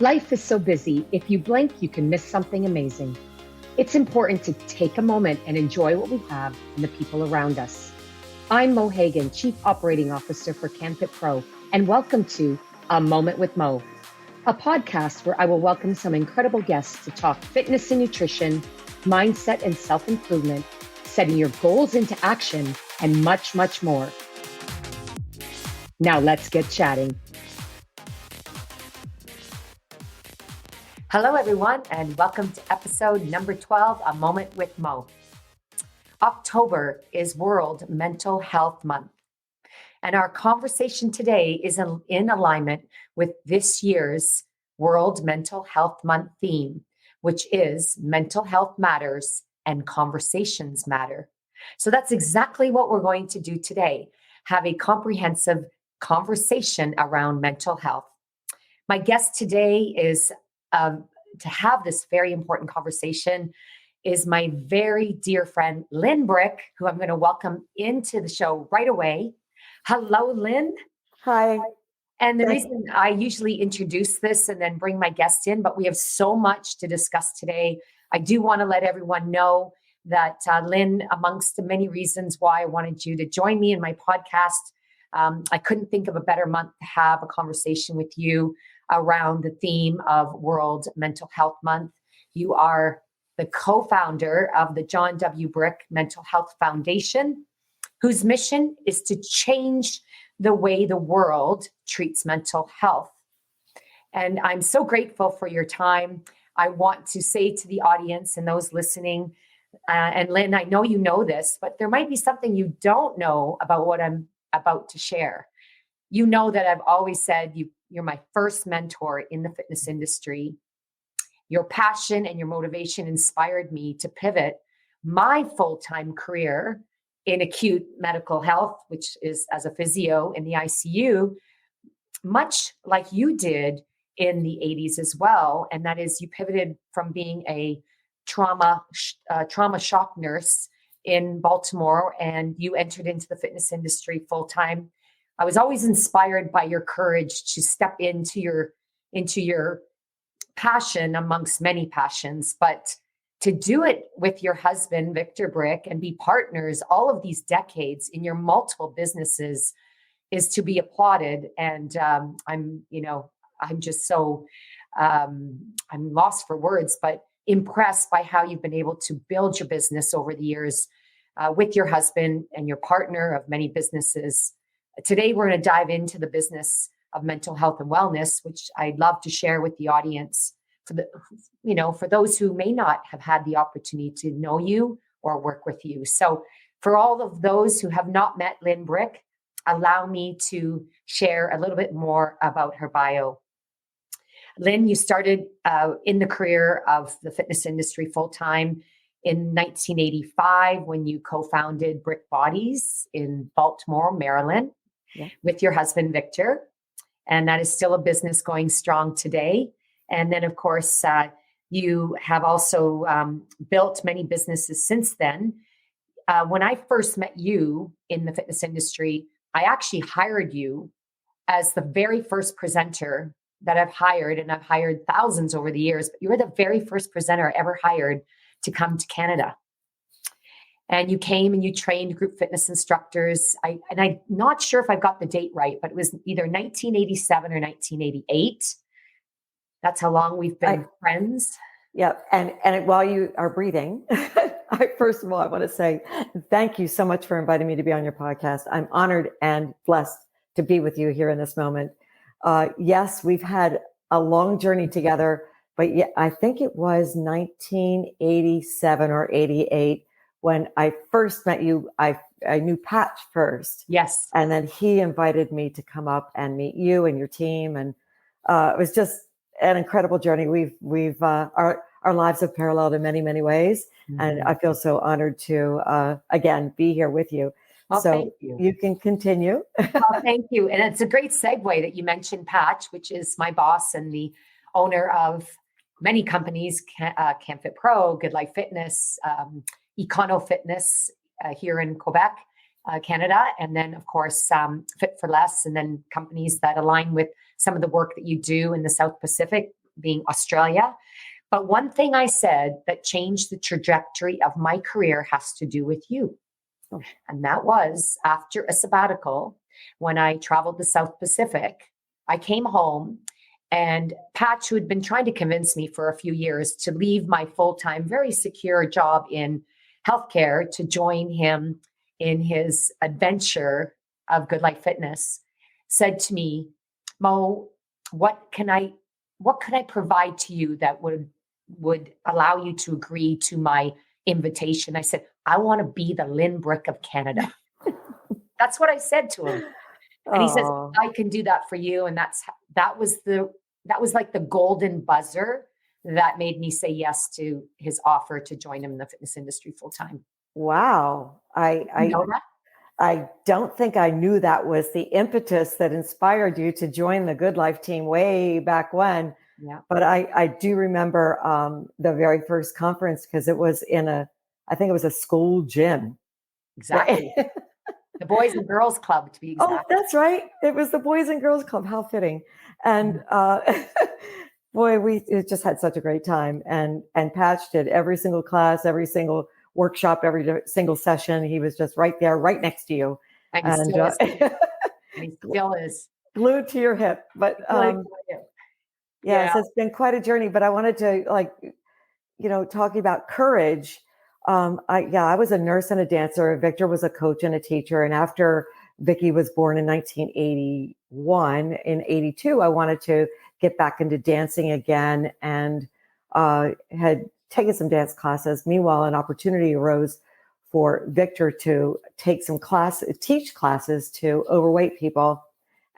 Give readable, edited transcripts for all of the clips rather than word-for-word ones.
Life is so busy, if you blink, you can miss something amazing. It's important to take a moment and enjoy what we have and the people around us. I'm Mo Hagan, Chief Operating Officer for CanFit Pro, and welcome to A Moment with Mo, a podcast where I will welcome some incredible guests to talk fitness and nutrition, mindset and self-improvement, setting your goals into action, and much, much more. Now let's get chatting. Hello, everyone, and welcome to episode number 12, A Moment with Mo. October is World Mental Health Month, and our conversation today is in alignment with this year's World Mental Health Month theme, which is Mental Health Matters and Conversations Matter. So that's exactly what we're going to do today, have a comprehensive conversation around mental health. My guest today is to have this very important conversation is my very dear friend, Lynne Brick, who I'm going to welcome into the show right away. Hello, Lynne. Hi. And the reason I usually introduce this and then bring my guest in, but we have so much to discuss today. I do want to let everyone know that Lynne, amongst the many reasons why I wanted you to join me in my podcast, I couldn't think of a better month to have a conversation with you around the theme of World Mental Health Month. You are the co-founder of the John W. Brick Mental Health Foundation, whose mission is to change the way the world treats mental health. And I'm so grateful for your time. I want to say to the audience and those listening, and Lynne, I know you know this, but there might be something you don't know about what I'm about to share. You know that I've always said you're my first mentor in the fitness industry. Your passion and your motivation inspired me to pivot my full-time career in acute medical health, which is as a physio in the ICU, much like you did in the 80s as well. And that is you pivoted from being a trauma shock nurse in Baltimore and you entered into the fitness industry full-time. I was always inspired by your courage to step into your passion amongst many passions, but to do it with your husband, Victor Brick, and be partners all of these decades in your multiple businesses is to be applauded. And I'm just so, I'm lost for words, but impressed by how you've been able to build your business over the years with your husband and your partner of many businesses. Today, we're going to dive into the business of mental health and wellness, which I'd love to share with the audience for those who may not have had the opportunity to know you or work with you. So for all of those who have not met Lynne Brick, allow me to share a little bit more about her bio. Lynne, you started in the career of the fitness industry full-time in 1985 when you co-founded Brick Bodies in Baltimore, Maryland, with your husband, Victor. And that is still a business going strong today. And then, of course, you have also built many businesses since then. When I first met you in the fitness industry, I actually hired you as the very first presenter that I've hired, and I've hired thousands over the years, but you were the very first presenter I ever hired to come to Canada. And you came and you trained group fitness instructors. I'm not sure if I've got the date right, but it was either 1987 or 1988. That's how long we've been friends. Yeah. And while you are breathing, first of all, I want to say thank you so much for inviting me to be on your podcast. I'm honored and blessed to be with you here in this moment. Yes, we've had a long journey together, but I think it was 1987 or 88 when I first met you. I knew Patch first. Yes. And then he invited me to come up and meet you and your team. And it was just an incredible journey. Our lives have paralleled in many, many ways. Mm-hmm. And I feel so honored to, again, be here with you. Well, so you can continue. Well, thank you. And it's a great segue that you mentioned Patch, which is my boss and the owner of many companies, CanFit Pro, Good Life Fitness, Econo Fitness here in Quebec, Canada. And then, of course, Fit for Less, and then companies that align with some of the work that you do in the South Pacific being Australia. But one thing I said that changed the trajectory of my career has to do with you. Oh. And that was after a sabbatical, when I traveled the South Pacific, I came home and Patch, who had been trying to convince me for a few years to leave my full-time, very secure job in healthcare to join him in his adventure of Good Life Fitness, said to me, Mo, what could I provide to you that would allow you to agree to my invitation? I said, I want to be the Lynne Brick of Canada. That's what I said to him. And he says, I can do that for you. And that was like the golden buzzer that made me say yes to his offer to join him in the fitness industry full time. Wow. You know that? I don't think I knew that was the impetus that inspired you to join the Good Life team way back when. Yeah. But I do remember the very first conference because it was I think it was a school gym. Exactly. The Boys and Girls Club, to be exact. Oh, that's right. It was the Boys and Girls Club. How fitting. And boy, we just had such a great time. And Patch did every single class, every single workshop, every single session. He was just right there, right next to you. And he still is. Glued to your hip. But yeah, so it's been quite a journey. But I wanted to, talking about courage. I was a nurse and a dancer. Victor was a coach and a teacher. And after Vicky was born in 1981, in 82, I wanted to get back into dancing again and had taken some dance classes. Meanwhile, an opportunity arose for Victor to take teach classes to overweight people.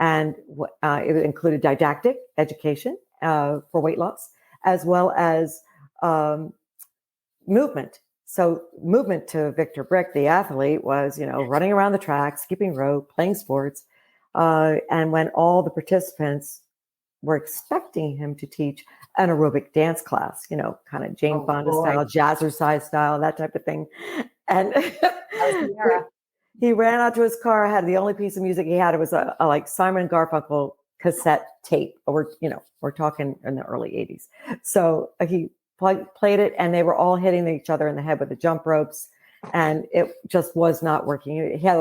And it included didactic education for weight loss, as well as movement. So movement to Victor Brick, the athlete, was, running around the track, skipping rope, playing sports. And when all the participants were expecting him to teach an aerobic dance class, kind of Jane Fonda style, jazzercise style, that type of thing. And he ran out to his car, had the only piece of music he had. It was a like Simon and Garfunkel cassette tape. We're talking in the early 80s. So he played it, and they were all hitting each other in the head with the jump ropes, and it just was not working. He had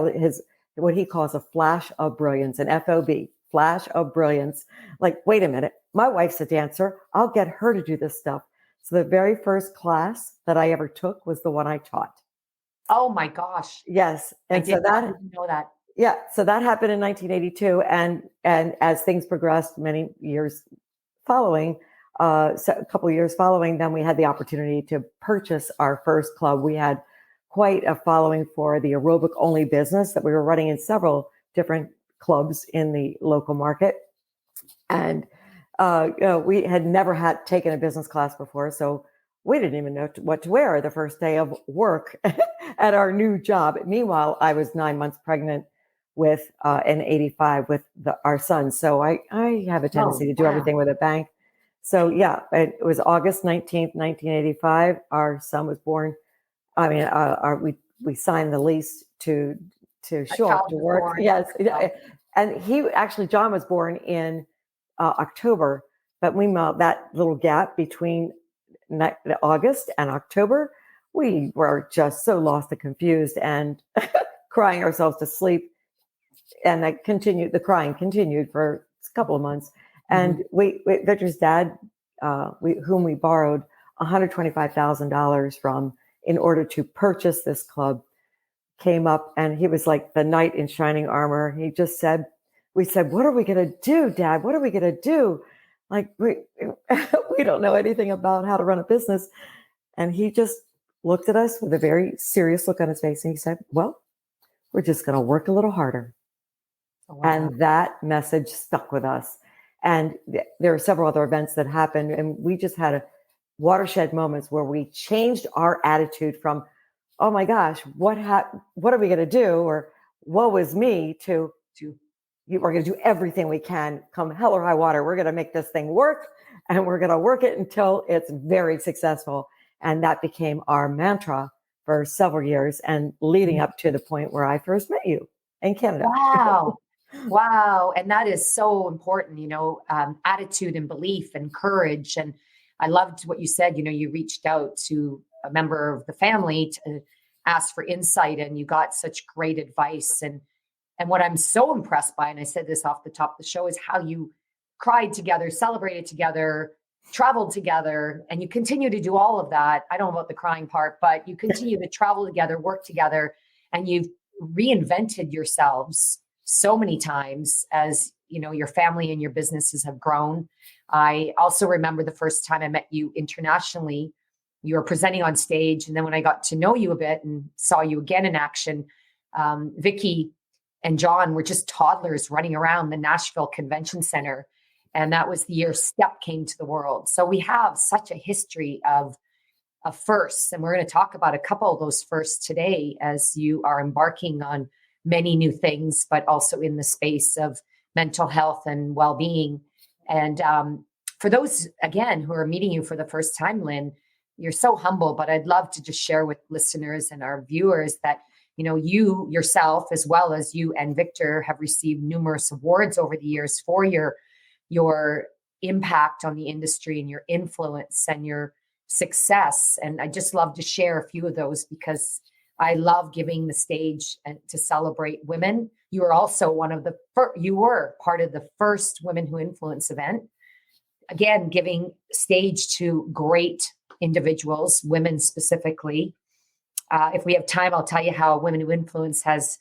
what he calls a flash of brilliance, an FOB, flash of brilliance. Like, wait a minute, my wife's a dancer. I'll get her to do this stuff. So the very first class that I ever took was the one I taught. Oh my gosh. Yes. And I didn't know that. Yeah. So that happened in 1982. And as things progressed many years following, so a couple of years following, then we had the opportunity to purchase our first club. We had quite a following for the aerobic only business that we were running in several different clubs in the local market. And, we had never taken a business class before. So we didn't even know what to wear the first day of work at our new job. Meanwhile, I was 9 months pregnant with in 85 with our son. So I have a tendency to do everything with a bang. So yeah, it was August 19th, 1985. Our son was born. I mean, we signed the lease to show up to work. Born. Yes. And John was born in October, but meanwhile, that little gap between August and October, we were just so lost and confused and crying ourselves to sleep. And the crying continued for a couple of months. And Victor's dad, whom we borrowed $125,000 from in order to purchase this club, came up, and he was like the knight in shining armor. He just said, we said, what are we going to do, Dad? What are we going to do? Like, we don't know anything about how to run a business. And he just looked at us with a very serious look on his face. And he said, well, we're just going to work a little harder. Oh, wow. And that message stuck with us. And there are several other events that happened. And we just had a watershed moments where we changed our attitude from, oh my gosh, what are we going to do? Or woe is me to we're going to do everything we can, come hell or high water. We're going to make this thing work, and we're going to work it until it's very successful. And that became our mantra for several years, and leading up to the point where I first met you in Canada. Wow. Wow. And that is so important, attitude and belief and courage. And I loved what you said. You reached out to a member of the family to ask for insight, and you got such great advice. And what I'm so impressed by, and I said this off the top of the show, is how you cried together, celebrated together, traveled together, and you continue to do all of that. I don't know about the crying part, but you continue to travel together, work together, and you've reinvented yourselves so many times as your family and your businesses have grown. I also remember the first time I met you internationally. You were presenting on stage, and then when I got to know you a bit and saw you again in action, Vicky and John were just toddlers running around the Nashville Convention Center. And that was the year Step came to the world. So we have such a history of firsts. And we're going to talk about a couple of those firsts today as you are embarking on many new things, but also in the space of mental health and well-being. And for those, again, who are meeting you for the first time, Lynne, you're so humble, but I'd love to just share with listeners and our viewers that you yourself, as well as you and Victor, have received numerous awards over the years for your impact on the industry and your influence and your success. And I just love to share a few of those because I love giving the stage and to celebrate women. You were also you were part of the first Women Who Influence event. Again, giving stage to great individuals, women specifically. If we have time, I'll tell you how Women Who Influence has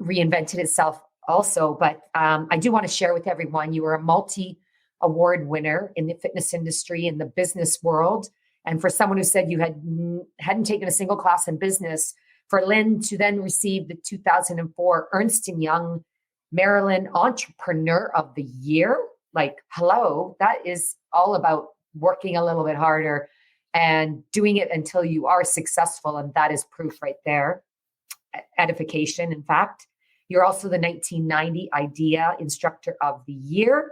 reinvented itself also. But I do want to share with everyone, you were a multi-award winner in the fitness industry, in the business world. And for someone who said you hadn't taken a single class in business, for Lynne to then receive the 2004 Ernst & Young Maryland Entrepreneur of the Year, like, hello, that is all about working a little bit harder and doing it until you are successful. And that is proof right there. Edification, in fact. You're also the 1990 IDEA Instructor of the Year.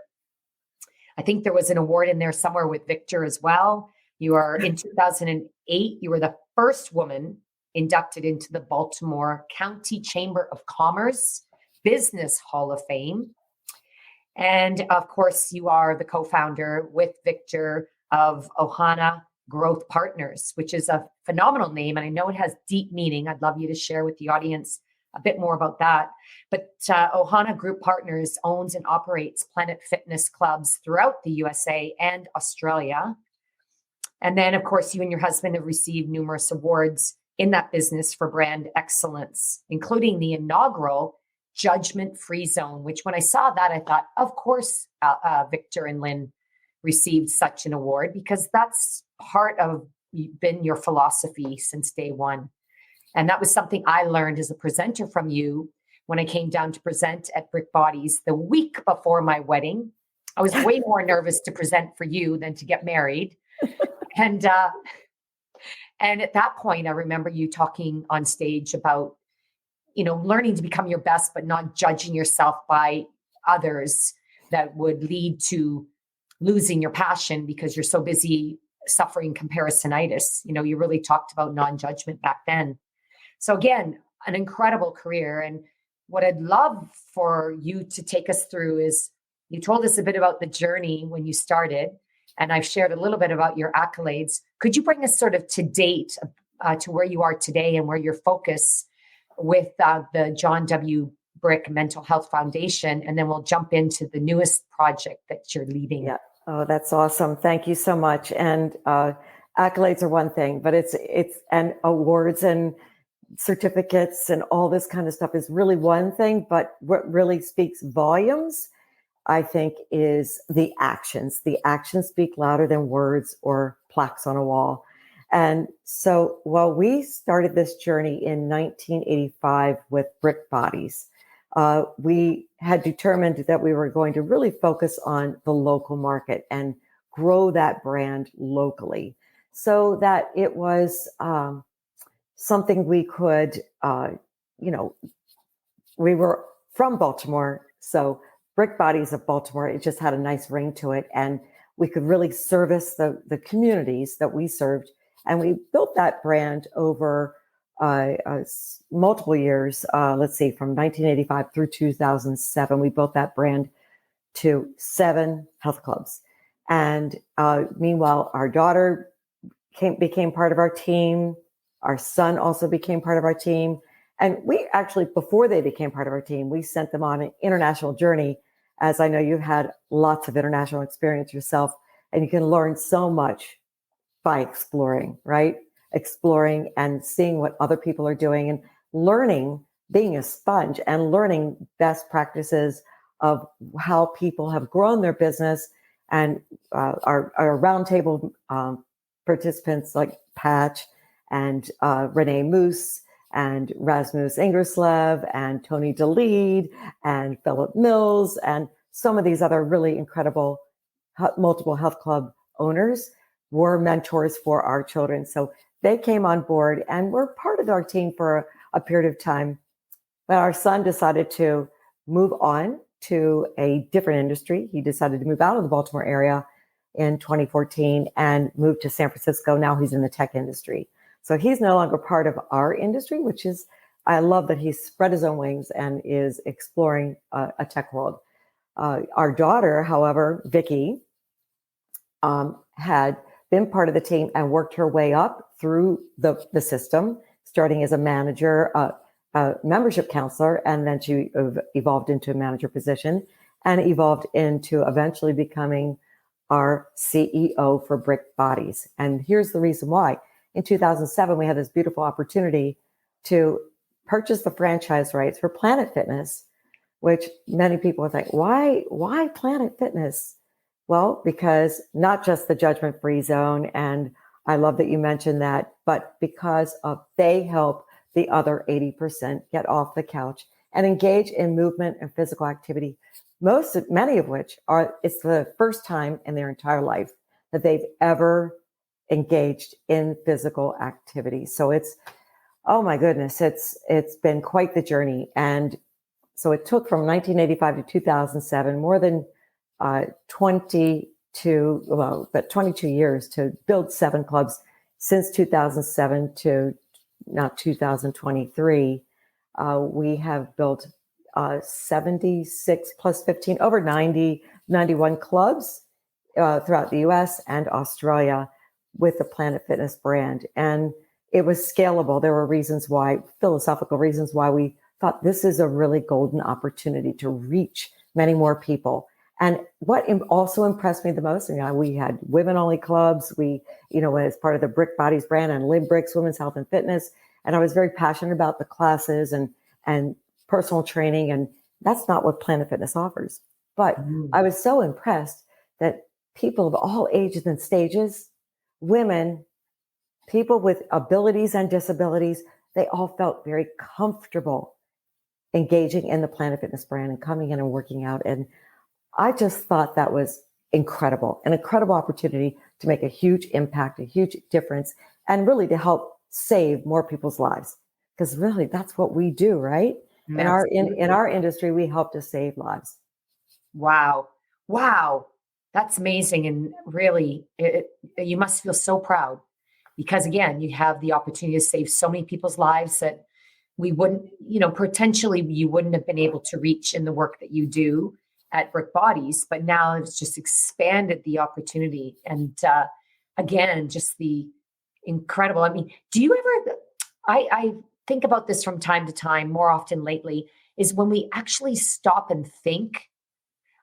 I think there was an award in there somewhere with Victor as well. You are in 2008, you were the first woman inducted into the Baltimore County Chamber of Commerce Business Hall of Fame. And of course, you are the co-founder with Victor of Ohana Growth Partners, which is a phenomenal name. And I know it has deep meaning. I'd love you to share with the audience a bit more about that. But Ohana Group Partners owns and operates Planet Fitness clubs throughout the USA and Australia. And then, of course, you and your husband have received numerous awards in that business for brand excellence, including the inaugural Judgment-Free Zone, which when I saw that, I thought, of course, Victor and Lynne received such an award because that's part of been your philosophy since day one. And that was something I learned as a presenter from you when I came down to present at Brick Bodies the week before my wedding. I was way more nervous to present for you than to get married. And at that point, I remember you talking on stage about, learning to become your best, but not judging yourself by others that would lead to losing your passion because you're so busy suffering comparisonitis. You really talked about non-judgment back then. So again, an incredible career. And what I'd love for you to take us through is you told us a bit about the journey when you started, and I've shared a little bit about your accolades. Could you bring us sort of to date to where you are today and where your focus with the John W. Brick Mental Health Foundation, and then we'll jump into the newest project that you're leading. Yeah. Oh, that's awesome. Thank you so much. And accolades are one thing, but it's and awards and certificates and all this kind of stuff is really one thing. But what really speaks volumes, I think, is the actions. The actions speak louder than words or plaques on a wall. And so while we started this journey in 1985 with Brick Bodies, we had determined that we were going to really focus on the local market and grow that brand locally so that it was something we could, we were from Baltimore. So Brick Bodies of Baltimore, it just had a nice ring to it. And we could really service the communities that we served. And we built that brand over multiple years. Let's see, from 1985 through 2007, we built that brand to 7 health clubs. And meanwhile, our daughter became part of our team. Our son also became part of our team. And we actually, before they became part of our team, we sent them on an international journey. As I know you've had lots of international experience yourself, and you can learn so much by exploring, right? Exploring and seeing what other people are doing and learning, being a sponge and learning best practices of how people have grown their business. And our roundtable participants like Patch and Renee Moose and Rasmus Ingerslev and Tony DeLead and Philip Mills and some of these other really incredible multiple health club owners were mentors for our children. So they came on board and were part of our team for a period of time. But our son decided to move on to a different industry. He decided to move out of the Baltimore area in 2014 and moved to San Francisco. Now he's in the tech industry. So he's no longer part of our industry, which is, I love that he's spread his own wings and is exploring a tech world. Our daughter, however, Vicky, had been part of the team and worked her way up through the system, starting as a manager, a membership counselor, and then she evolved into a manager position and evolved into eventually becoming our CEO for Brick Bodies. And here's the reason why. In 2007, we had this beautiful opportunity to purchase the franchise rights for Planet Fitness, which many people would think, why Planet Fitness? Well, because not just the judgment-free zone, and I love that you mentioned that, but because they help the other 80% get off the couch and engage in movement and physical activity, many of which it's the first time in their entire life that they've ever engaged in physical activity. So it's, oh my goodness, it's been quite the journey. And so it took from 1985 to 2007, more than 22 years to build 7 clubs. Since 2007 to now 2023, we have built 76 plus 15, over 91 clubs throughout the US and Australia with the Planet Fitness brand. And it was scalable. There were reasons why, philosophical reasons why we thought this is a really golden opportunity to reach many more people. And what also impressed me the most, we had women-only clubs. We, as part of the Brick Bodies brand and Lynne Brick's Women's Health and Fitness. And I was very passionate about the classes and personal training. And that's not what Planet Fitness offers. But I was so impressed that people of all ages and stages, women, people with abilities and disabilities, they all felt very comfortable engaging in the Planet Fitness brand and coming in and working out. And I just thought that was incredible, an incredible opportunity to make a huge impact, a huge difference, and really to help save more people's lives. Because really, that's what we do, right? In our industry, we help to save lives. Wow. That's amazing. And really, you must feel so proud because, again, you have the opportunity to save so many people's lives that we wouldn't, potentially you wouldn't have been able to reach in the work that you do at Brick Bodies, but now it's just expanded the opportunity. And again, just the incredible. I mean, do you ever, I think about this from time to time, more often lately, is when we actually stop and think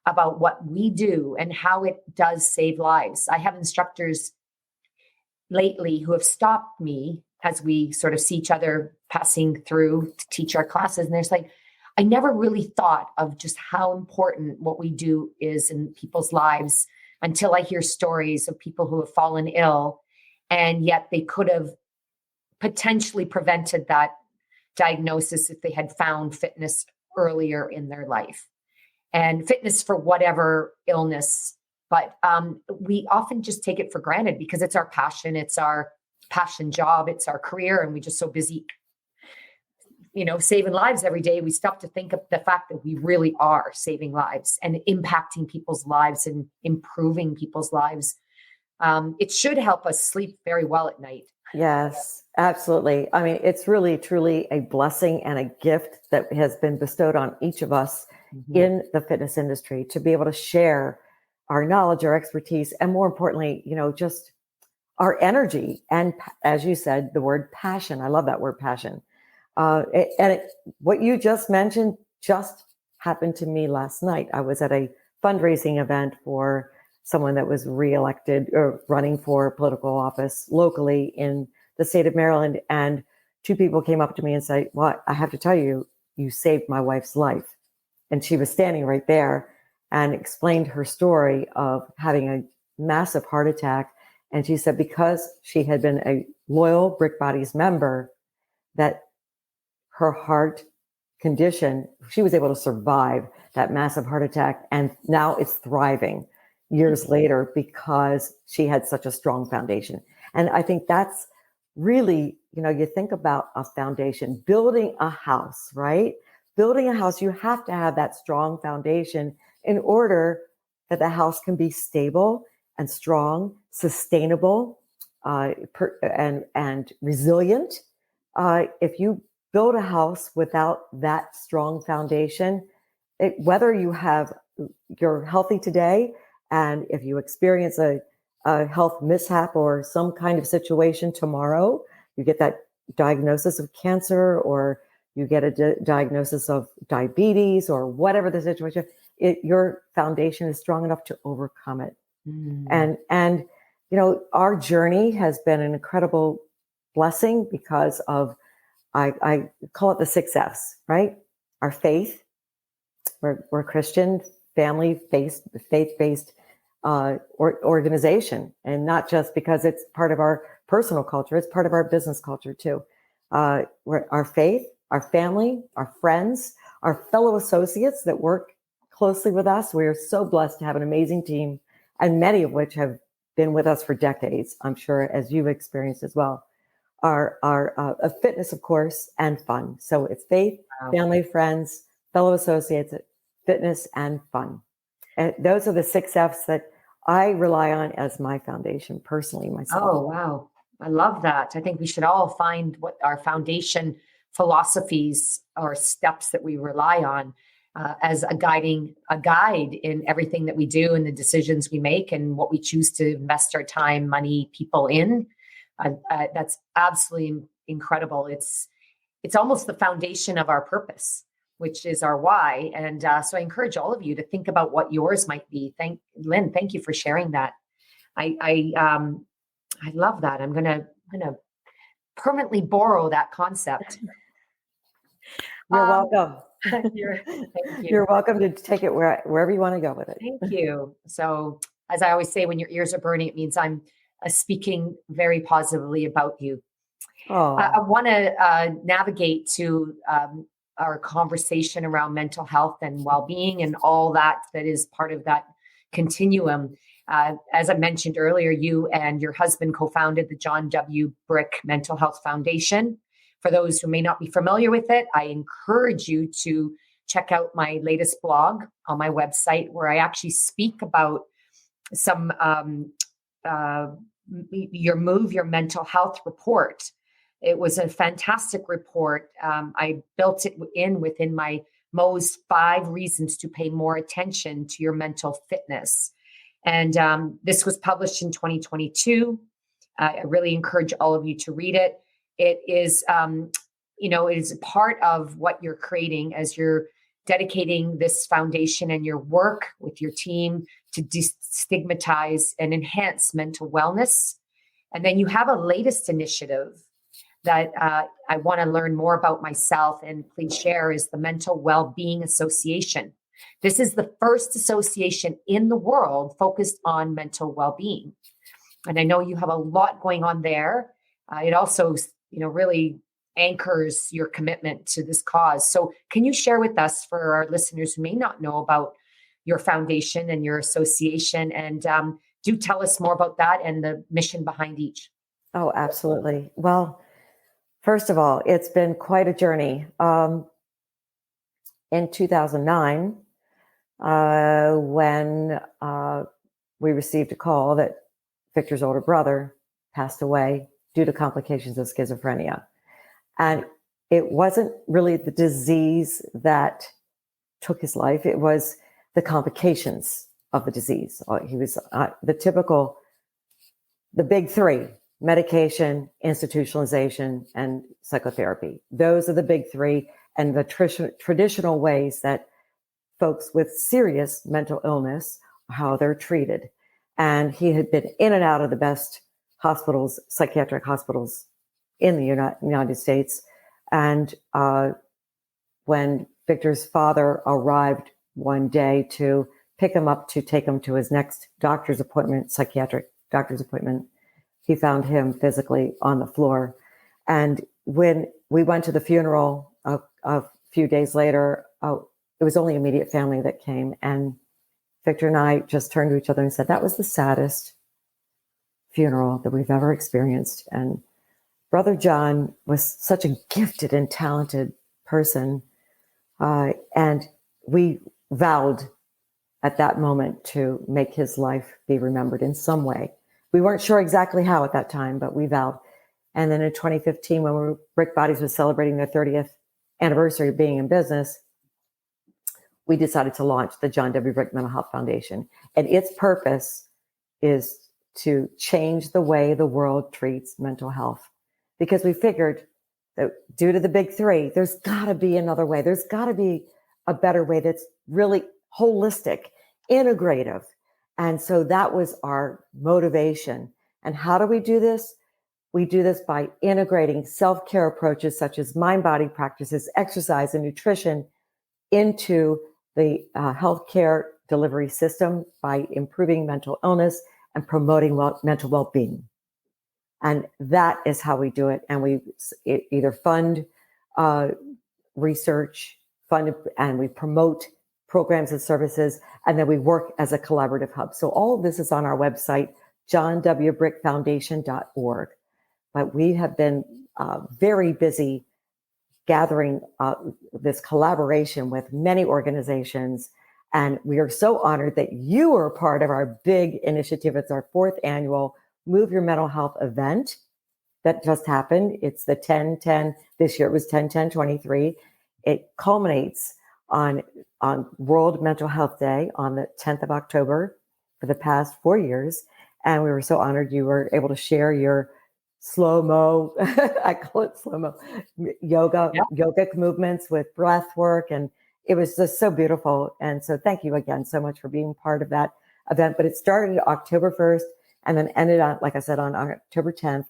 about what we do and how it does save lives. I have instructors lately who have stopped me as we sort of see each other passing through to teach our classes. And there's like, I never really thought of just how important what we do is in people's lives until I hear stories of people who have fallen ill, and yet they could have potentially prevented that diagnosis if they had found fitness earlier in their life. And fitness for whatever illness, but we often just take it for granted because it's our passion job, it's our career, and we're just so busy, saving lives every day. We stop to think of the fact that we really are saving lives and impacting people's lives and improving people's lives. It should help us sleep very well at night. Yes, absolutely. I mean, it's really, truly a blessing and a gift that has been bestowed on each of us Mhm. in the fitness industry to be able to share our knowledge, our expertise, and more importantly, just our energy. And as you said, the word passion. I love that word passion. What you just mentioned just happened to me last night. I was at a fundraising event for someone that was reelected or running for political office locally in the state of Maryland. And two people came up to me and said, "Well, I have to tell you, you saved my wife's life." And she was standing right there and explained her story of having a massive heart attack. And she said, because she had been a loyal Brick Bodies member, that her heart condition, she was able to survive that massive heart attack. And now it's thriving years later because she had such a strong foundation. And I think that's really, you think about a foundation, building a house, right? Building a house, you have to have that strong foundation in order that the house can be stable and strong, sustainable, and resilient. If you build a house without that strong foundation, whether you're healthy today, and if you experience a health mishap or some kind of situation tomorrow, you get that diagnosis of cancer, or you get a diagnosis of diabetes, or whatever the situation, your foundation is strong enough to overcome it. Mm. And our journey has been an incredible blessing because of, I call it the 6 F's, right? Our faith. We're Christian, faith-based organization, and not just because it's part of our personal culture; it's part of our business culture too. We're our faith, our family, our friends, our fellow associates that work closely with us. We are so blessed to have an amazing team, and many of which have been with us for decades. I'm sure, as you've experienced as well. Our fitness, of course, and fun. So it's faith, Wow. family, friends, fellow associates, fitness, and fun. And those are the 6 F's that I rely on as my foundation personally myself. Oh, wow. I love that. I think we should all find what our foundation philosophies or steps that we rely on as a guide in everything that we do and the decisions we make and what we choose to invest our time, money, people in. That's absolutely incredible. It's almost the foundation of our purpose, which is our why. And so I encourage all of you to think about what yours might be. Lynne, thank you for sharing that. I love that. I'm gonna permanently borrow that concept. You're Um, welcome. thank you. You're welcome to take it wherever you want to go with it. Thank you. So, as I always say, when your ears are burning, it means I'm speaking very positively about you. I Oh, want to navigate to our conversation around mental health and well-being and all that is part of that continuum. As I mentioned earlier, you and your husband co-founded the John W. Brick Mental Health Foundation. For those who may not be familiar with it, I encourage you to check out my latest blog on my website, where I actually speak about some your mental health report. It was a fantastic report. I built it within my Mo's 5 reasons to pay more attention to your mental fitness. And this was published in 2022. I really encourage all of you to read it. It is, it is a part of what you're creating as you're dedicating this foundation and your work with your team to destigmatize and enhance mental wellness. And then you have a latest initiative that I want to learn more about myself and please share is the Mental Wellbeing Association. This is the first association in the world focused on mental well-being. And I know you have a lot going on there. It also, really anchors your commitment to this cause. So can you share with us, for our listeners who may not know about your foundation and your association, and do tell us more about that and the mission behind each? oh, absolutely. Well, first of all, it's been quite a journey. In 2009, when we received a call that Victor's older brother passed away due to complications of schizophrenia. And it wasn't really the disease that took his life. It was the complications of the disease. He was the big three: medication, institutionalization, and psychotherapy. Those are the big three, and the traditional ways that folks with serious mental illness, how they're treated. And he had been in and out of the best hospitals, psychiatric hospitals in the United States. And when Victor's father arrived one day to pick him up to take him to his next doctor's appointment, psychiatric doctor's appointment, he found him physically on the floor. And when we went to the funeral a few days later, it was only immediate family that came. And Victor and I just turned to each other and said, that was the saddest funeral that we've ever experienced. And Brother John was such a gifted and talented person. And we vowed at that moment to make his life be remembered in some way. We weren't sure exactly how at that time, but we vowed. And then in 2015, when Brick Bodies was celebrating their 30th anniversary of being in business, we decided to launch the John W. Brick Mental Health Foundation. And its purpose is to change the way the world treats mental health. Because we figured that due to the big three, there's got to be another way. There's got to be a better way that's really holistic, integrative. And so that was our motivation. And how do we do this? We do this by integrating self-care approaches such as mind-body practices, exercise, and nutrition into the healthcare delivery system by improving mental illness and promoting mental well-being. And that is how we do it. And we either fund research, and we promote programs and services, and then we work as a collaborative hub. So all of this is on our website, johnwbrickfoundation.org. But we have been very busy gathering this collaboration with many organizations. And we are so honored that you are a part of our big initiative. It's our 4th annual Move Your Mental Health event that just happened. It's the 10-10. This year it was 10-10-23. It culminates on World Mental Health Day on the 10th of October for the past 4 years. And we were so honored you were able to share your slow-mo, I call it slow-mo, yogic movements with breath work. And it was just so beautiful. And so thank you again so much for being part of that event. But it started October 1st and then ended on, like I said, on October 10th.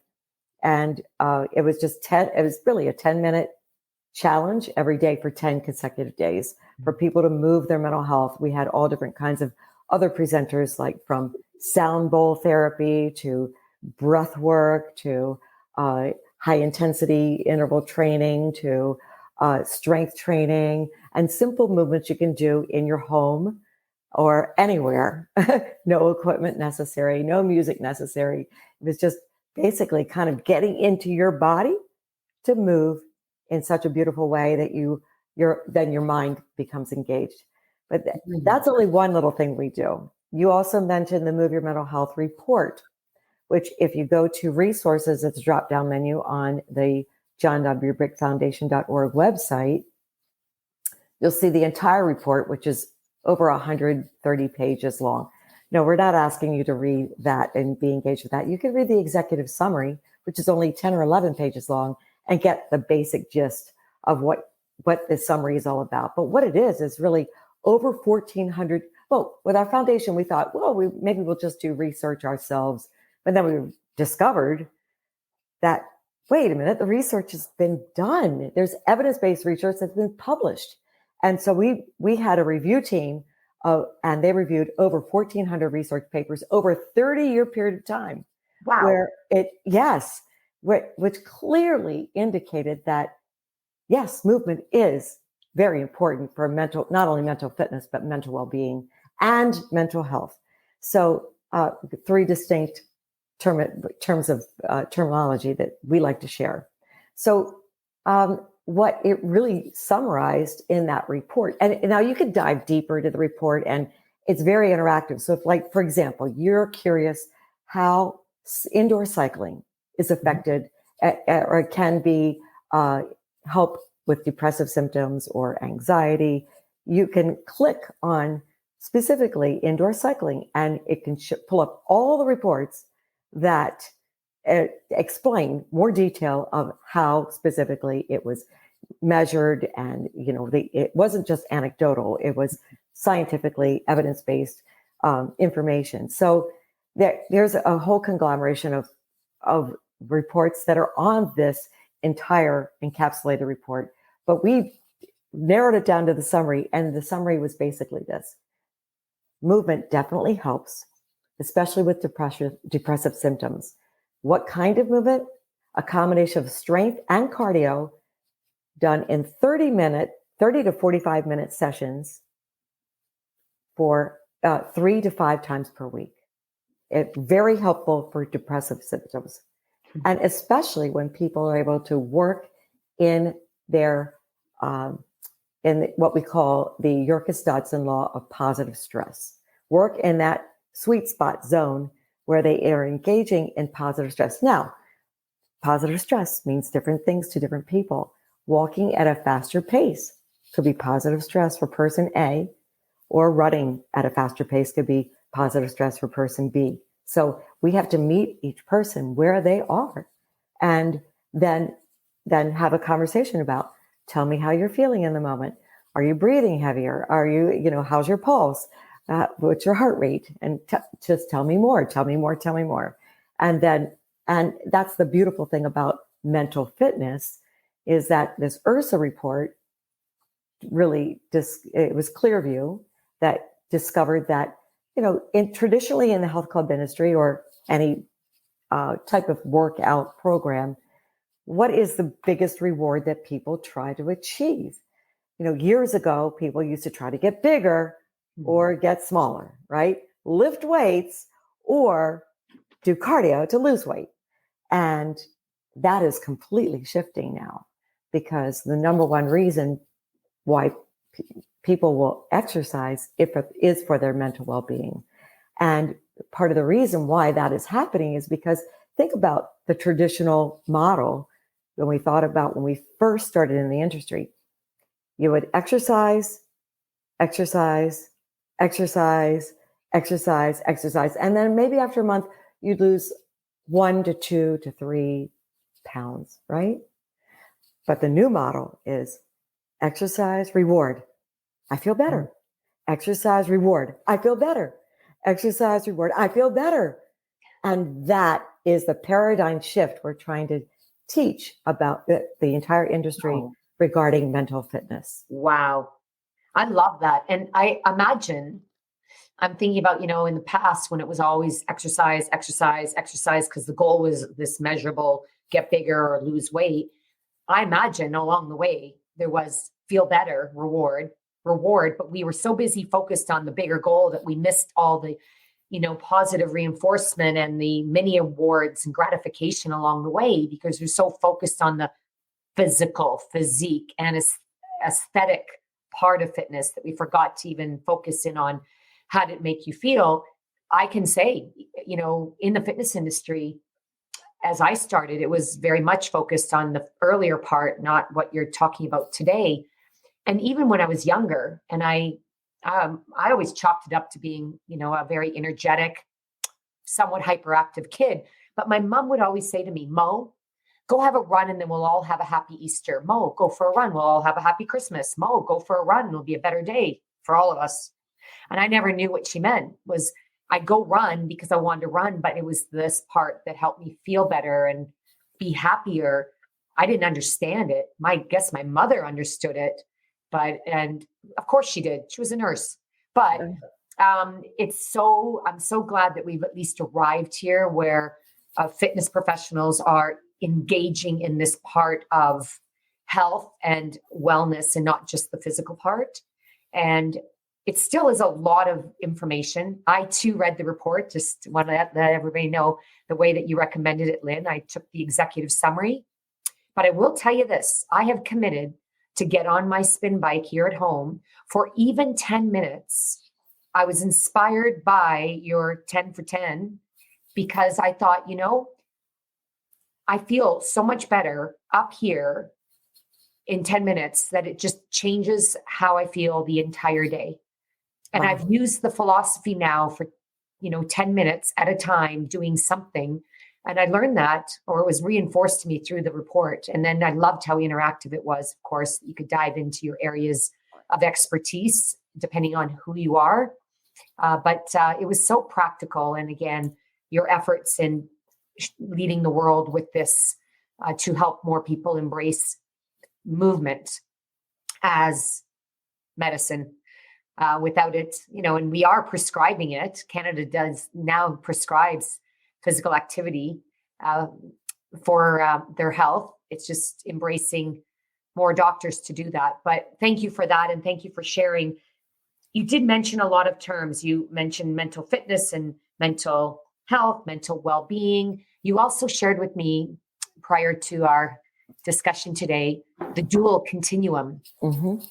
And it was really a 10-minute challenge every day for 10 consecutive days for people to move their mental health. We had all different kinds of other presenters, like from sound bowl therapy to breath work to high intensity interval training to strength training and simple movements you can do in your home or anywhere. No equipment necessary, no music necessary. It was just basically kind of getting into your body to move in such a beautiful way that then your mind becomes engaged. But that's only one little thing we do. You also mentioned the Move Your Mental Health report, which if you go to resources, it's a drop-down menu on the johnwbrickfoundation.org website, you'll see the entire report, which is over 130 pages long. No, we're not asking you to read that and be engaged with that. You can read the executive summary, which is only 10 or 11 pages long, and get the basic gist of what the summary is all about. But what it is really over 1,400. Well, with our foundation, we thought, maybe we'll just do research ourselves. But then we discovered that, wait a minute, the research has been done. There's evidence-based research that's been published. And so we had a review team, and they reviewed over 1,400 research papers over a 30-year period of time. Wow. Which clearly indicated that, yes, movement is very important for not only mental fitness, but mental well-being and mental health. So 3 distinct terms of terminology that we like to share. So what it really summarized in that report, and now you could dive deeper into the report, and it's very interactive. So if, like, for example, you're curious how indoor cycling is affected, or it can be help with depressive symptoms or anxiety. You can click on specifically indoor cycling, and it can pull up all the reports that explain more detail of how specifically it was measured. And, it wasn't just anecdotal, it was scientifically evidence-based information. So there's a whole conglomeration of reports that are on this entire encapsulated report, but we narrowed it down to the summary, and the summary was basically this: movement definitely helps, especially with depressive symptoms. What kind of movement? A combination of strength and cardio done in 30 to 45 minute sessions for 3 to 5 times per week. It's very helpful for depressive symptoms. And especially when people are able to work in their, in what we call the Yerkes-Dodson law of positive stress. Work in that sweet spot zone where they are engaging in positive stress. Now, positive stress means different things to different people. Walking at a faster pace could be positive stress for person A, or running at a faster pace could be positive stress for person B. So we have to meet each person where they are, and then have a conversation about, tell me how you're feeling in the moment. Are you breathing heavier? Are you, how's your pulse? What's your heart rate? And just tell me more. And that's the beautiful thing about mental fitness, is that this URSA report really it was Clearview that discovered that, traditionally in the health club industry or any type of workout program, what is the biggest reward that people try to achieve? Years ago, people used to try to get bigger or get smaller, right? Lift weights or do cardio to lose weight. And that is completely shifting now, because the number one reason why people will exercise is for their mental well-being. And part of the reason why that is happening is because, think about the traditional model when we first started in the industry. You would exercise, and then maybe after a month, you'd lose 1 to 2 to 3 pounds, right? But the new model is exercise, reward, I feel better. Exercise, reward, I feel better. Exercise, reward, I feel better. And that is the paradigm shift we're trying to teach about the entire industry regarding mental fitness. Wow. I love that. And I imagine, I'm thinking about, in the past when it was always exercise, because the goal was this measurable, get bigger or lose weight. I imagine along the way, there was feel better, reward, but we were so busy focused on the bigger goal that we missed all the, positive reinforcement and the mini awards and gratification along the way, because we're so focused on the physique and aesthetic part of fitness that we forgot to even focus in on how did it make you feel. I can say, in the fitness industry, as I started, it was very much focused on the earlier part, not what you're talking about today. And even when I was younger, and I always chalked it up to being, a very energetic, somewhat hyperactive kid. But my mom would always say to me, Mo, go have a run and then we'll all have a happy Easter. Mo, go for a run. We'll all have a happy Christmas. Mo, go for a run. It'll be a better day for all of us. And I never knew what she meant. Was I go run because I wanted to run, but it was this part that helped me feel better and be happier. I didn't understand it. I guess my mother understood it, and of course she did. She was a nurse, but I'm so glad that we've at least arrived here where fitness professionals are engaging in this part of health and wellness and not just the physical part. And it still is a lot of information. I too read the report, just want to let everybody know the way that you recommended it, Lynn. I took the executive summary, but I will tell you this, I have committed to get on my spin bike here at home for even 10 minutes. I was inspired by your 10 for 10 because I thought, I feel so much better up here in 10 minutes that it just changes how I feel the entire day. And Wow. I've used the philosophy now for, 10 minutes at a time doing something. And I learned that, or it was reinforced to me through the report. And then I loved how interactive it was. Of course, you could dive into your areas of expertise depending on who you are. But it was so practical. And again, your efforts in leading the world with this to help more people embrace movement as medicine. Without it, and we are prescribing it. Canada does now prescribes physical activity for their health. It's just embracing more doctors to do that. But thank you for that. And thank you for sharing. You did mention a lot of terms. You mentioned mental fitness and mental health, mental well-being. You also shared with me prior to our discussion today, the dual continuum. Mm-hmm.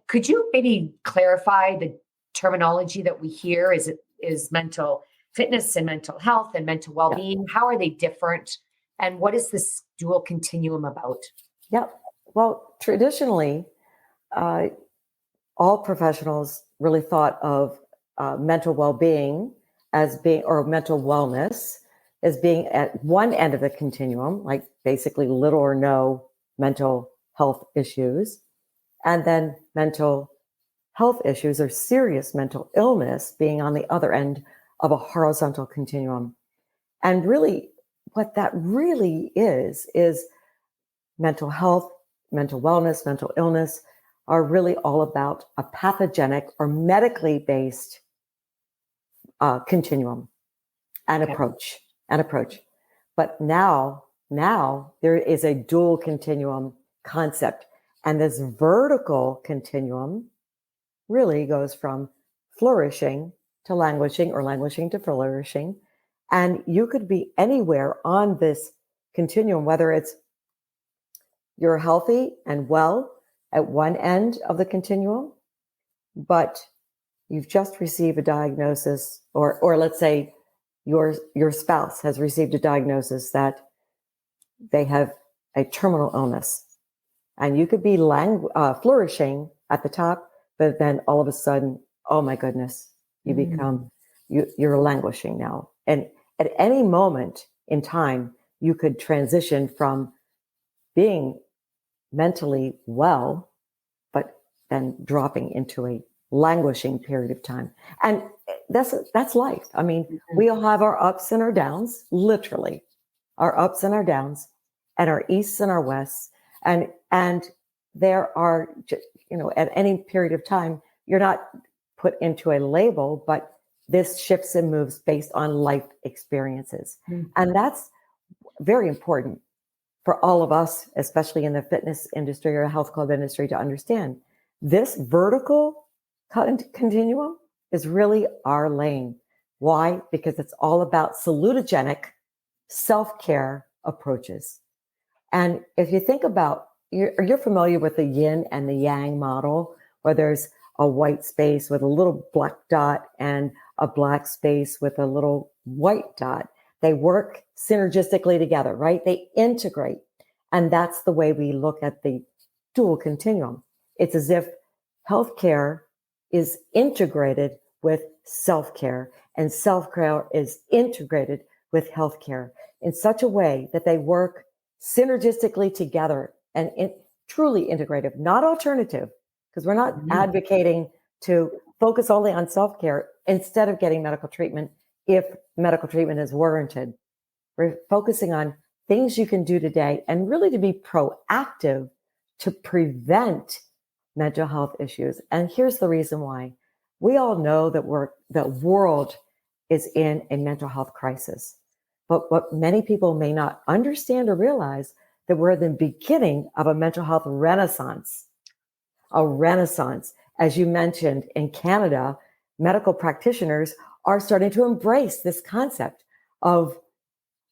Could you maybe clarify the terminology that we hear? Is mental fitness and mental health and mental well-being? How are they different? And what is this dual continuum about? Yeah. Well, traditionally, all professionals really thought of mental well-being as being, or mental wellness as being at one end of the continuum, like basically little or no mental health issues. And then mental health issues or serious mental illness being on the other end of a horizontal continuum. And really, what that really is mental health, mental wellness, mental illness are really all about a pathogenic or medically based continuum and approach. But now there is a dual continuum concept. And this vertical continuum really goes from flourishing to languishing, or languishing to flourishing. And you could be anywhere on this continuum, whether it's you're healthy and well at one end of the continuum, but you've just received a diagnosis, or let's say your spouse has received a diagnosis that they have a terminal illness. And you could be flourishing at the top, but then all of a sudden, oh my goodness, you're languishing now. And at any moment in time, you could transition from being mentally well, but then dropping into a languishing period of time. And that's life. I mean, we all have our ups and our downs, literally, our ups and our downs, and our easts and our wests. And there are, at any period of time, you're not put into a label, but this shifts and moves based on life experiences. Mm-hmm. And that's very important for all of us, especially in the fitness industry or health club industry, to understand. This vertical continuum is really our lane. Why? Because it's all about salutogenic self-care approaches. And if you think about, you're familiar with the yin and the yang model, where there's a white space with a little black dot and a black space with a little white dot. They work synergistically together, right? They integrate. And that's the way we look at the dual continuum. It's as if healthcare is integrated with self-care, and self-care is integrated with healthcare in such a way that they work synergistically together and truly integrative, not alternative, because we're not advocating to focus only on self-care instead of getting medical treatment if medical treatment is warranted. We're focusing on things you can do today and really to be proactive to prevent mental health issues. And here's the reason why. We all know that the world is in a mental health crisis. But what many people may not understand or realize, that we're at the beginning of a mental health renaissance. A renaissance. As you mentioned, in Canada, medical practitioners are starting to embrace this concept of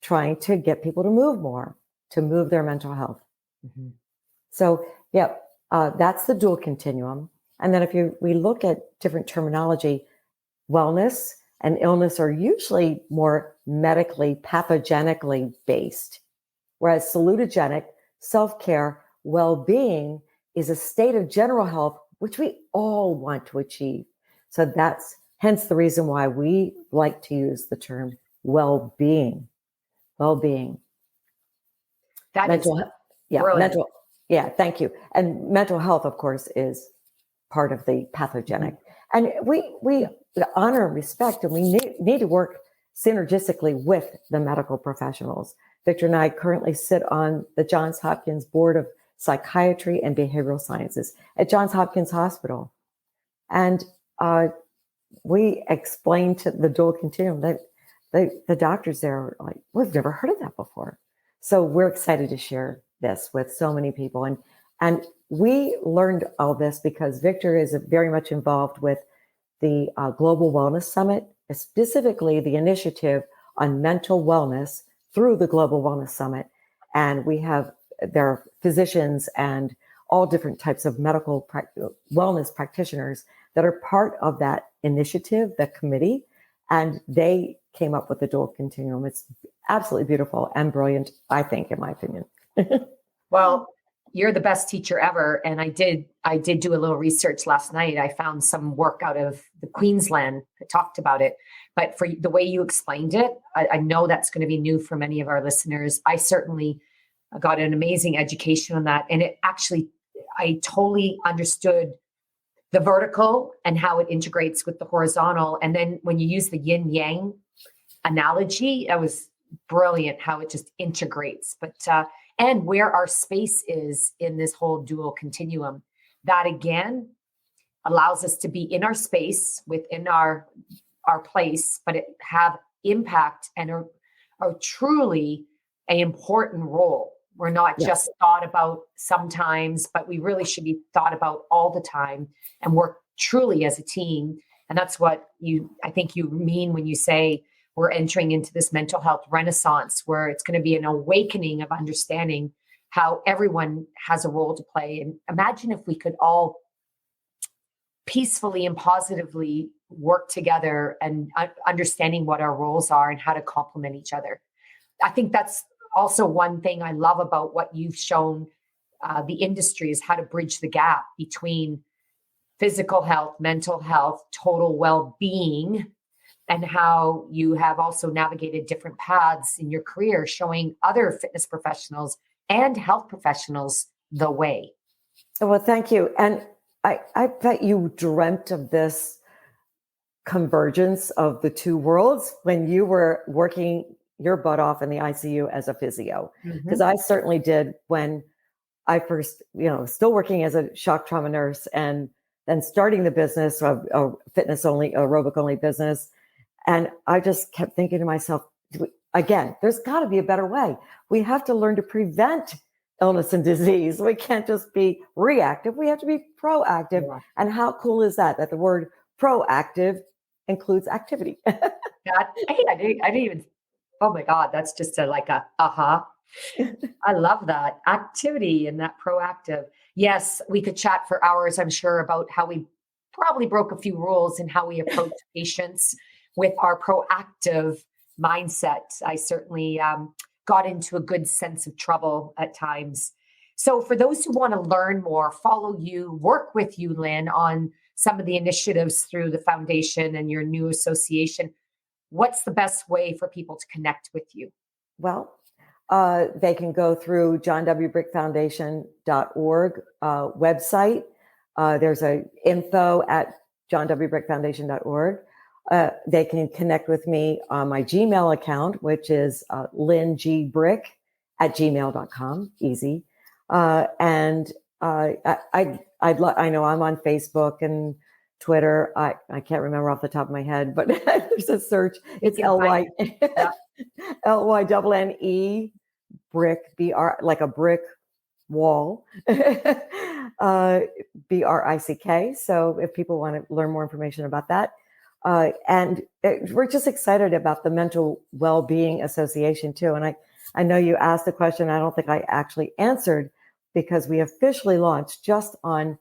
trying to get people to move more, to move their mental health. Mm-hmm. So, that's the dual continuum. And then we look at different terminology, wellness and illness are usually more medically, pathogenically based. whereas salutogenic, self-care, well-being is a state of general health, which we all want to achieve. So that's hence the reason why we like to use the term well-being. Well-being. That is brilliant. Thank you. And mental health, of course, is part of the pathogenic. And we honor and respect, and we need to work synergistically with the medical professionals. Victor and I currently sit on the Johns Hopkins Board of Psychiatry and Behavioral Sciences at Johns Hopkins Hospital. And we explain to the dual continuum that the doctors there are like, we've never heard of that before. So we're excited to share this with so many people. And we learned all this because Victor is very much involved with the Global Wellness Summit, specifically the initiative on mental wellness through the Global Wellness Summit. And there are physicians and all different types of medical wellness practitioners that are part of that initiative, the committee, and they came up with the dual continuum. It's absolutely beautiful and brilliant, I think, in my opinion. Well, you're the best teacher ever. And I did do a little research last night. I found some work out of the Queensland that talked about it. But for the way you explained it, I know that's going to be new for many of our listeners. I certainly got an amazing education on that. And I totally understood the vertical and how it integrates with the horizontal. And then when you use the yin yang analogy, that was brilliant how it just integrates. But and where our space is in this whole dual continuum, that again allows us to be in our space within our place, but it have impact and are truly an important role. We're not just thought about sometimes, but we really should be thought about all the time and work truly as a team. And that's what I think you mean when you say we're entering into this mental health renaissance, where it's going to be an awakening of understanding how everyone has a role to play. And imagine if we could all peacefully and positively work together and understanding what our roles are and how to complement each other. I think that's also one thing I love about what you've shown the industry is how to bridge the gap between physical health, mental health, total well-being, and how you have also navigated different paths in your career, showing other fitness professionals and health professionals the way. Well, thank you. And I bet you dreamt of this convergence of the two worlds when you were working your butt off in the ICU as a physio, because I certainly did when I first, still working as a shock trauma nurse and then starting the business of a fitness only, aerobic only business. And I just kept thinking to myself, again, there's got to be a better way. We have to learn to prevent illness and disease. We can't just be reactive. We have to be proactive. Yeah. And how cool is that the word proactive includes activity? I didn't even, oh my God, that's just aha. I love that activity and that proactive. Yes, we could chat for hours, I'm sure, about how we probably broke a few rules and how we approach patients with our proactive mindset. I certainly got into a good sense of trouble at times. So for those who want to learn more, follow you, work with you, Lynne, on some of the initiatives through the foundation and your new association, what's the best way for people to connect with you? Well, they can go through johnwbrickfoundation.org website. There's a info at johnwbrickfoundation.org. They can connect with me on my Gmail account, which is lynnegbrick@gmail.com. Easy. And I know I'm on Facebook and Twitter. I can't remember off the top of my head, but there's a search. It's LYNNE brick, BR, like a brick wall, BRICK. So if people want to learn more information about that. We're just excited about the Mental Wellbeing Association too. And I know you asked the question, I don't think I actually answered, because we officially launched just on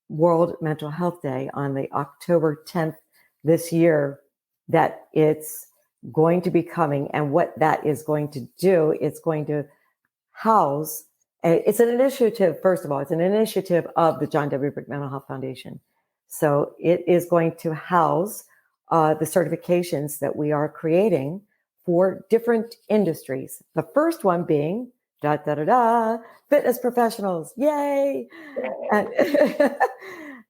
World Mental Health Day on the October 10th this year, that it's going to be coming. And what that is going to do, it's going to house, it's an initiative, first of all, it's an initiative of the John W. Brick Mental Health Foundation. So it is going to house the certifications that we are creating for different industries. The first one being fitness professionals. Yay!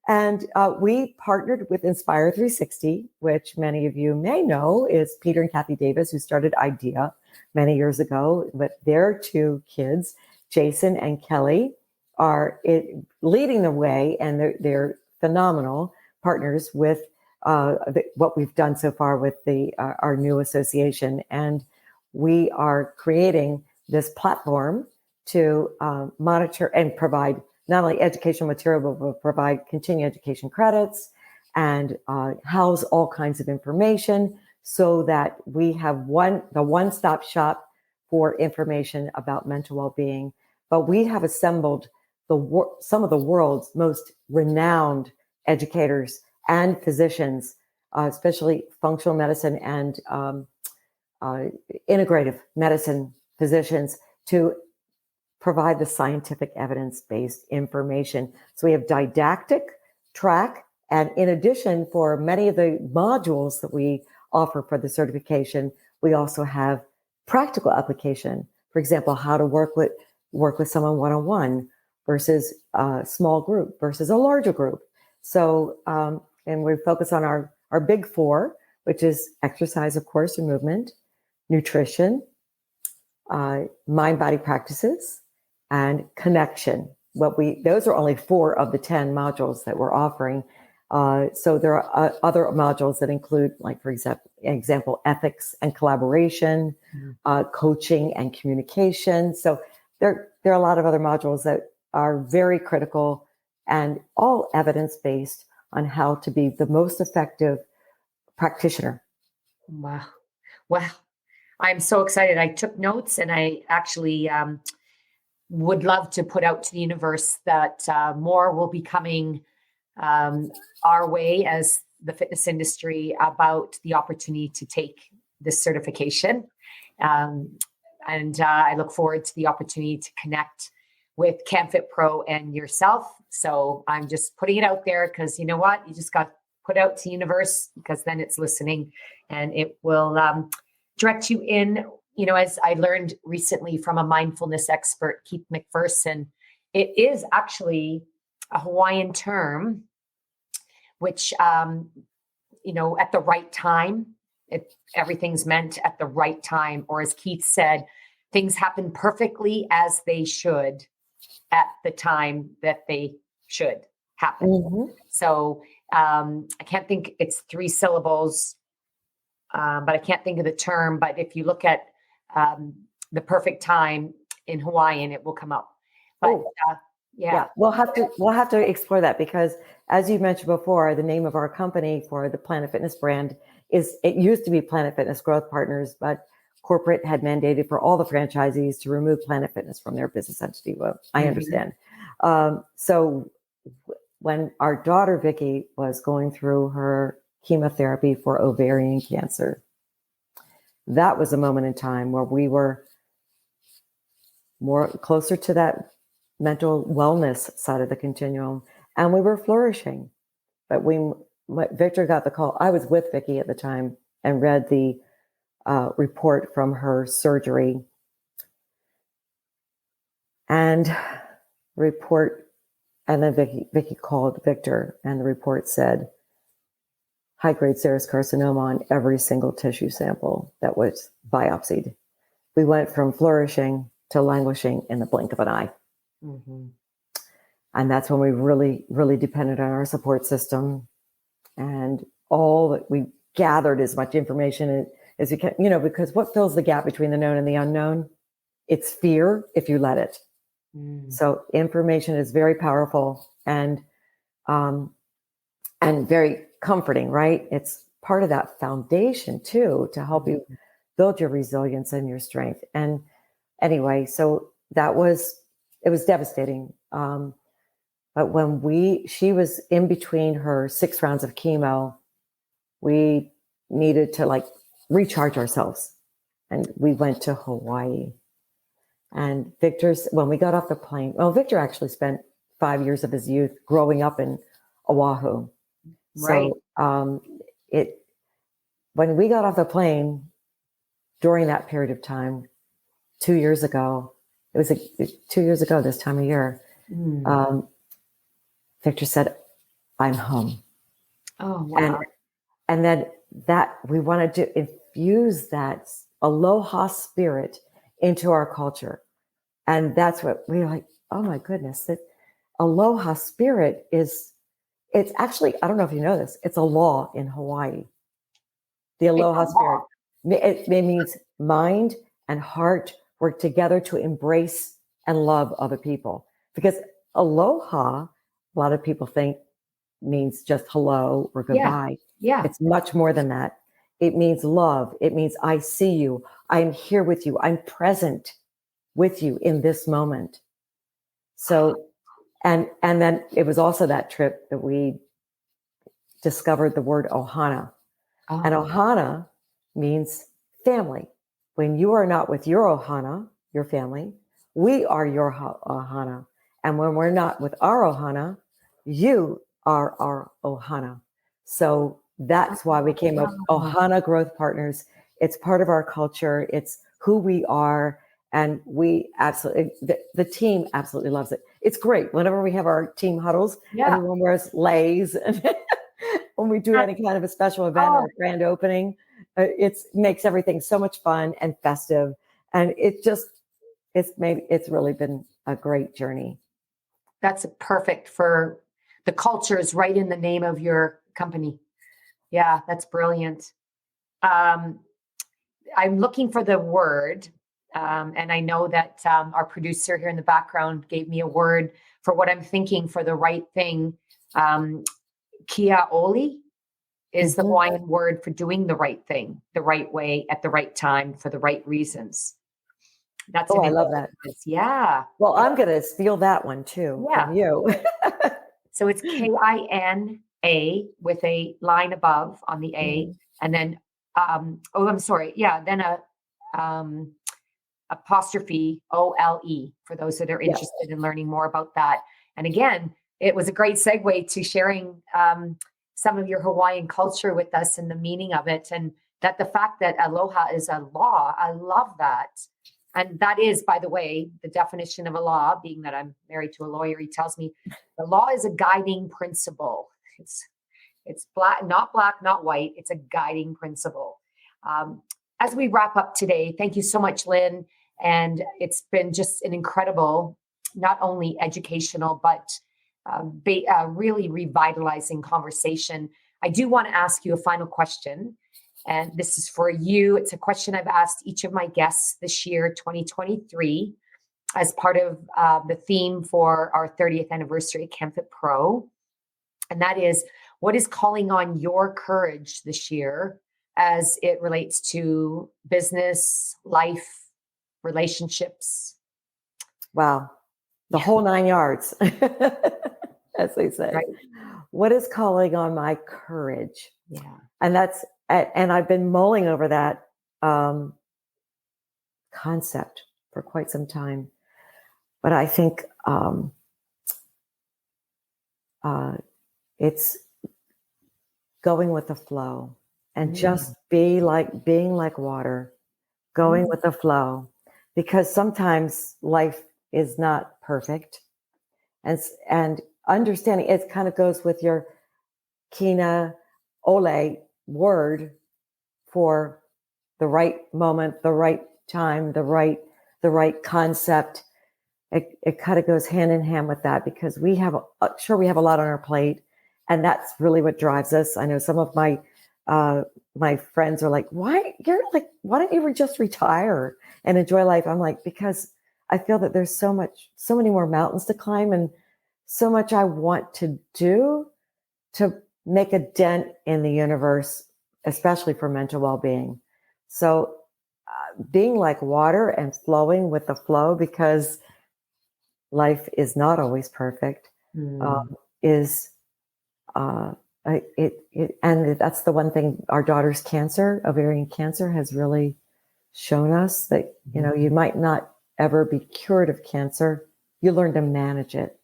And we partnered with Inspire 360, which many of you may know is Peter and Kathy Davis, who started IDEA many years ago. But their two kids, Jason and Kelly, are leading the way, and they're phenomenal partners with what we've done so far with our new association. And we are creating this platform to monitor and provide not only educational material, but provide continuing education credits and house all kinds of information so that we have the one-stop shop for information about mental well-being. But we have assembled some of the world's most renowned educators and physicians, especially functional medicine and integrative medicine physicians, to provide the scientific evidence-based information. So we have didactic track, and in addition, for many of the modules that we offer for the certification, we also have practical application. For example, how to work with someone one-on-one versus a small group versus a larger group. So, and we focus on our big four, which is exercise, of course, and movement, nutrition, mind-body practices, and connection. Those are only 4 of the 10 modules that we're offering. So there are other modules that include, like, for example, ethics and collaboration, coaching and communication. So there are a lot of other modules that are very critical and all evidence-based on how to be the most effective practitioner. Wow. Wow. I'm so excited. I took notes, and I actually would love to put out to the universe that more will be coming our way as the fitness industry about the opportunity to take this certification. And I look forward to the opportunity to connect with CanFit Pro and yourself. So I'm just putting it out there because you know what? You just got to put out to the universe, because then it's listening and it will direct you in. You know, as I learned recently from a mindfulness expert, Keith McPherson, it is actually a Hawaiian term, which, you know, at the right time, everything's meant at the right time. Or as Keith said, things happen perfectly as they should at the time that they should happen. Mm-hmm. So I can't think, it's 3 syllables, but I can't think of the term. But if you look at the perfect time in Hawaiian, it will come up. But yeah, we'll have to explore that, because as you mentioned before, the name of our company for the Planet Fitness brand it used to be Planet Fitness Growth Partners, but corporate had mandated for all the franchisees to remove Planet Fitness from their business entity. Well, I understand. So when our daughter Vicky was going through her chemotherapy for ovarian cancer, that was a moment in time where we were more closer to that mental wellness side of the continuum, and we were flourishing. But Victor got the call. I was with Vicky at the time and read the report from her surgery, and then Vicky called Victor, and the report said high-grade serous carcinoma on every single tissue sample that was biopsied. We went from flourishing to languishing in the blink of an eye. Mm-hmm. And that's when we really, really depended on our support system, and all that we gathered as much information as you can, you know, because what fills the gap between the known and the unknown? It's fear, if you let it. So information is very powerful and very comforting, right? It's part of that foundation too, to help you build your resilience and your strength. And anyway, so it was devastating. But when she was in between her 6 rounds of chemo, we needed to recharge ourselves. And we went to Hawaii. And when we got off the plane, well, Victor actually spent 5 years of his youth growing up in Oahu. Right. So when we got off the plane during that period of time, 2 years ago, it was 2 years ago this time of year, Victor said, I'm home. Oh, wow. And then that we wanted to infuse that aloha spirit into our culture. And that's what we were like, oh my goodness, that aloha spirit it's actually, I don't know if you know this, it's a law in Hawaii. The aloha spirit. It means mind and heart work together to embrace and love other people. Because aloha, a lot of people think means just hello or goodbye. Yeah. It's much more than that. It means love. It means I see you. I'm here with you. I'm present with you in this moment. So, and then it was also that trip that we discovered the word ohana. Oh. And ohana means family. When you are not with your ohana, your family, we are your ohana. And when we're not with our ohana, you are our ohana. So that's why we came up Ohana Growth Partners. It's part of our culture. It's who we are. And we absolutely, the team absolutely loves it. It's great. Whenever we have our team huddles, everyone wears leis. And when we do any kind of a special event or a grand opening, it makes everything so much fun and festive. And it's really been a great journey. That's perfect for the culture is right in the name of your company. Yeah, that's brilliant. I'm looking for the word. And I know that our producer here in the background gave me a word for what I'm thinking for the right thing. Kia oli is the Hawaiian word for doing the right thing, the right way, at the right time, for the right reasons. That's I love that. Yeah. Well, I'm going to steal that one too from you. So it's K-I-N-A with a line above on the A, and then I'm sorry. Yeah, then a apostrophe O-L-E for those that are interested in learning more about that. And again, it was a great segue to sharing some of your Hawaiian culture with us and the meaning of it, and that the fact that aloha is a law. I love that. And that is, by the way, the definition of a law, being that I'm married to a lawyer, he tells me the law is a guiding principle. It's black, not white. It's a guiding principle. As we wrap up today, thank you so much, Lynne. And it's been just an incredible, not only educational, but really revitalizing conversation. I do want to ask you a final question. And this is for you. It's a question I've asked each of my guests this year, 2023, as part of the theme for our 30th anniversary at CamFit Pro. And that is, what is calling on your courage this year as it relates to business, life, relationships? Wow. The whole 9 yards, as they say. Right. What is calling on my courage? Yeah. And I've been mulling over that concept for quite some time. But I think it's going with the flow and just being like water, going with the flow, because sometimes life is not perfect. And understanding it kind of goes with your kina ole word for the right moment, the right time, the right concept. It kind of goes hand in hand with that, because we have a lot on our plate, and that's really what drives us. I know some of my friends are like, why don't you just retire and enjoy life? I'm like, because I feel that there's so many more mountains to climb, and so much I want to do to make a dent in the universe, especially for mental well-being. So being like water and flowing with the flow, because life is not always perfect, is And that's the one thing our daughter's cancer, ovarian cancer, has really shown us that, you might not ever be cured of cancer. You learn to manage it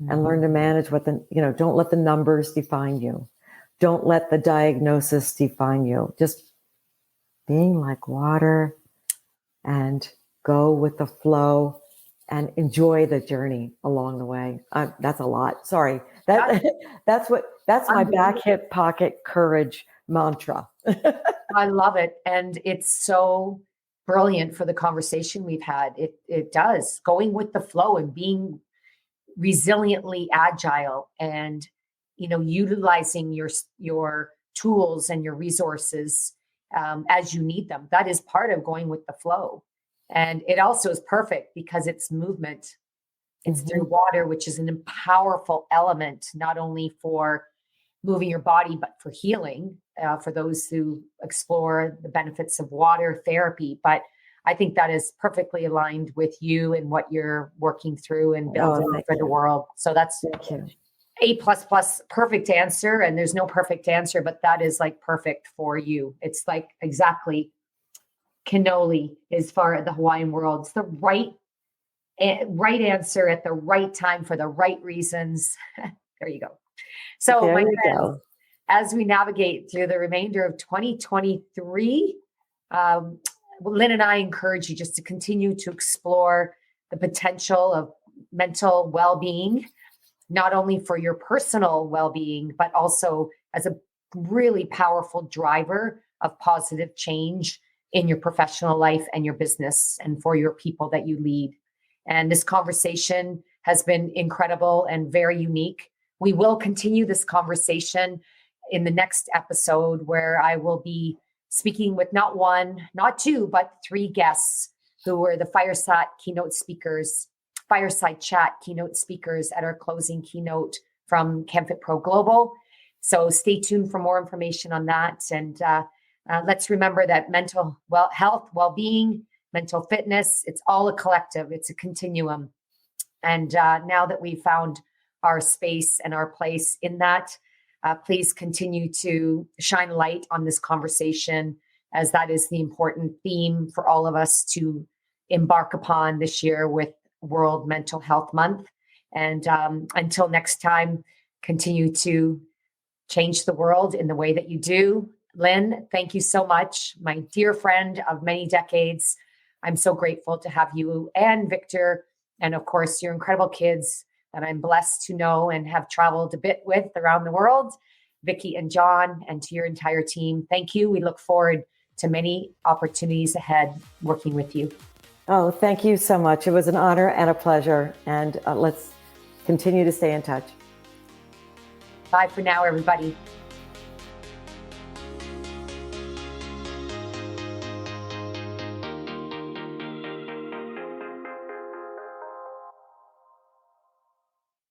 and learn to manage don't let the numbers define you. Don't let the diagnosis define you. Just being like water and go with the flow and enjoy the journey along the way. That's a lot. Sorry. That's my back hip pocket courage mantra. I love it. And it's so brilliant for the conversation we've had. It does, going with the flow and being resiliently agile and, utilizing your tools and your resources as you need them. That is part of going with the flow. And it also is perfect because it's movement. It's through water, which is an powerful element, not only for moving your body, but for healing, for those who explore the benefits of water therapy. But I think that is perfectly aligned with you and what you're working through and building for the world. So that's A++, perfect answer. And there's no perfect answer, but that is like perfect for you. It's like exactly cannoli as far as the Hawaiian world. It's the right answer at the right time for the right reasons. There you go. So my friends, as we navigate through the remainder of 2023, Lynn and I encourage you just to continue to explore the potential of mental well-being, not only for your personal well-being, but also as a really powerful driver of positive change in your professional life and your business and for your people that you lead. And this conversation has been incredible and very unique. We will continue this conversation in the next episode, where I will be speaking with not one, not two, but 3 guests who were the fireside chat keynote speakers at our closing keynote from ChemFit Pro Global. So stay tuned for more information on that. And let's remember that mental health, well-being, mental fitness, it's all a collective, it's a continuum. And now that we've found our space and our place in that, please continue to shine light on this conversation, as that is the important theme for all of us to embark upon this year with World Mental Health Month. And until next time, continue to change the world in the way that you do. Lynn, thank you so much, my dear friend of many decades. I'm so grateful to have you and Victor, and of course, your incredible kids that I'm blessed to know and have traveled a bit with around the world, Vicky and John, and to your entire team. Thank you. We look forward to many opportunities ahead working with you. Oh, thank you so much. It was an honor and a pleasure. And let's continue to stay in touch. Bye for now, everybody.